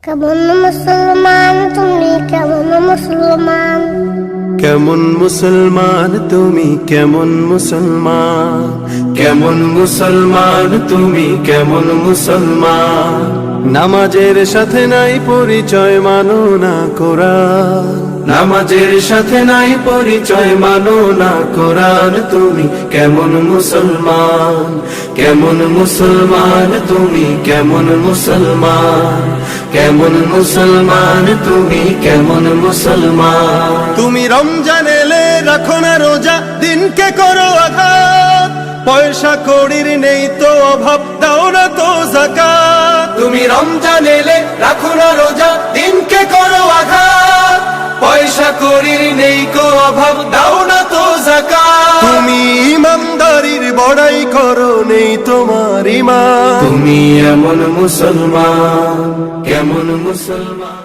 কেমন মুসলমান তুমি, কেমন মুসলমান? কেমন মুসলমান তুমি, কেমন মুসলমান? কেমন মুসলমান তুমি, কেমন মুসলমান? নামাজের সাথে নাই পরিচয়, মানো না কোরআন। নামাজের সাথে নাই পরিচয়, মানো না কোরআন। তুমি কেমন মুসলমান? কেমন মুসলমান তুমি, কেমন মুসলমান? কেমন মুসলমান তুমি, কেমন মুসলমান? তুমি রমজান এলে রাখো না রোজা, দিনকে করো আঘাত। পয়সা কড়ির নেই তো অভাব, দাও না তো যাকাত। তুমি রমজান এলে রাখো না রোজা, দিনকে করো আঘাত। পয়সা কড়ির নেই কো অভাব, দাও না তো যাকাত। তুমি ইমানদারির বড়াই করো, নেই তোমার ঈমান। তুমি এমন মুসলমান, কেমন মুসলমান?